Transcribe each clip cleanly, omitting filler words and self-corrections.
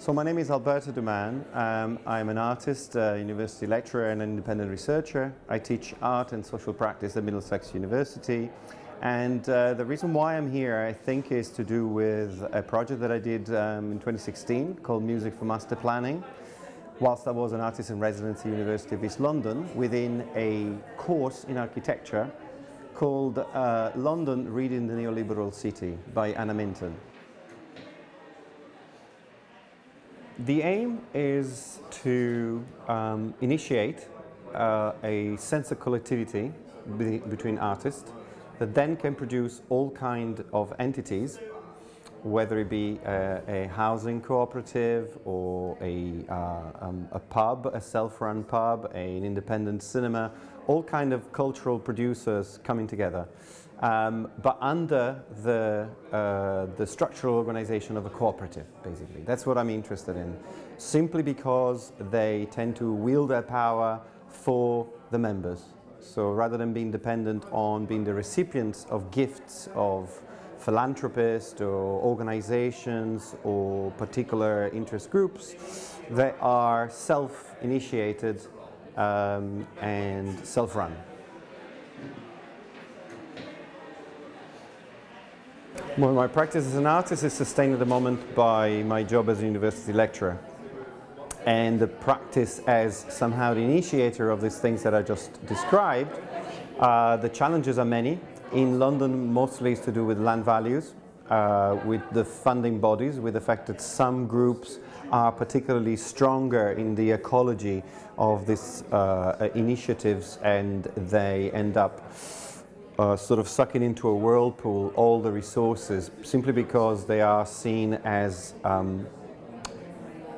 So my name is Alberto Duman. I'm an artist, university lecturer and an independent researcher. I teach art and social practice at Middlesex University. And the reason why I'm here, I think, is to do with a project that I did in 2016 called Music for Master Planning, whilst I was an artist in residence at the University of East London, within a course in architecture called London Reading the Neoliberal City by Anna Minton. The aim is to initiate a sense of collectivity between artists that then can produce all kinds of entities, whether it be a housing cooperative or a pub, a self-run pub, an independent cinema, all kinds of cultural producers coming together, but under the structural organization of a cooperative, basically. That's what I'm interested in, simply because they tend to wield their power for the members. So rather than being dependent on being the recipients of gifts of philanthropists or organizations or particular interest groups, they are self-initiated and self-run. Well, my practice as an artist is sustained at the moment by my job as a university lecturer, and the practice as somehow the initiator of these things that I just described. The challenges are many. In London, mostly it's to do with land values, with the funding bodies, with the fact that some groups are particularly stronger in the ecology of these initiatives, and they end up sort of sucking into a whirlpool all the resources simply because they are seen as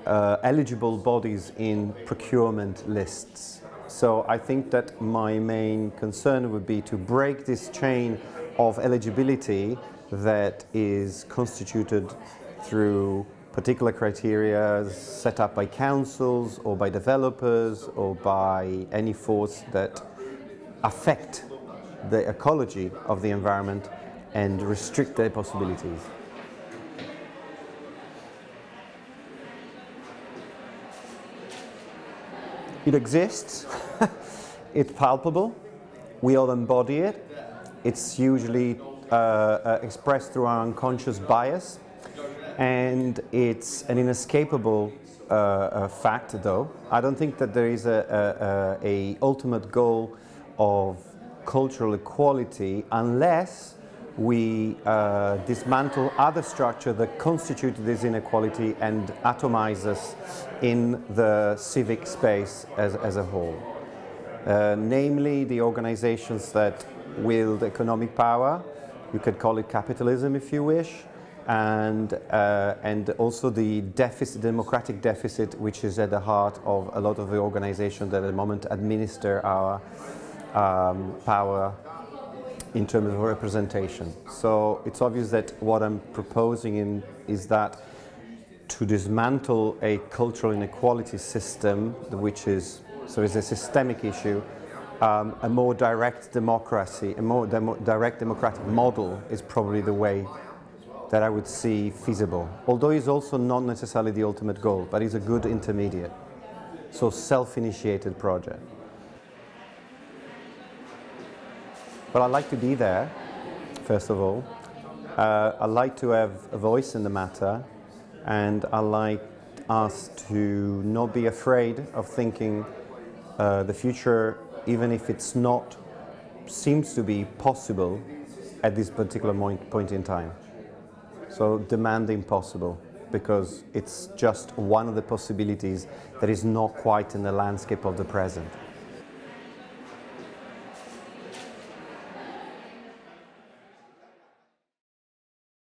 eligible bodies in procurement lists. So I think that my main concern would be to break this chain of eligibility that is constituted through particular criteria set up by councils or by developers or by any force that affect the ecology of the environment and restrict their possibilities. It exists, it's palpable, we all embody it, it's usually expressed through our unconscious bias, and it's an inescapable fact, though. I don't think that there is a ultimate goal of cultural equality unless we dismantle other structures that constitute this inequality and atomize us in the civic space as a whole. Namely, the organizations that wield economic power, you could call it capitalism if you wish, and also the deficit, democratic deficit, which is at the heart of a lot of the organizations that at the moment administer our power in terms of representation. So it's obvious that what I'm proposing is that to dismantle a cultural inequality system, which is a systemic issue, a more direct democracy, a more direct democratic model is probably the way that I would see feasible. Although it's also not necessarily the ultimate goal, but it's a good intermediate. So self-initiated project. But I'd like to be there, first of all. I'd like to have a voice in the matter, and I'd like us to not be afraid of thinking the future, even if it's not, seems to be possible at this particular point in time. So demand the impossible, because it's just one of the possibilities that is not quite in the landscape of the present.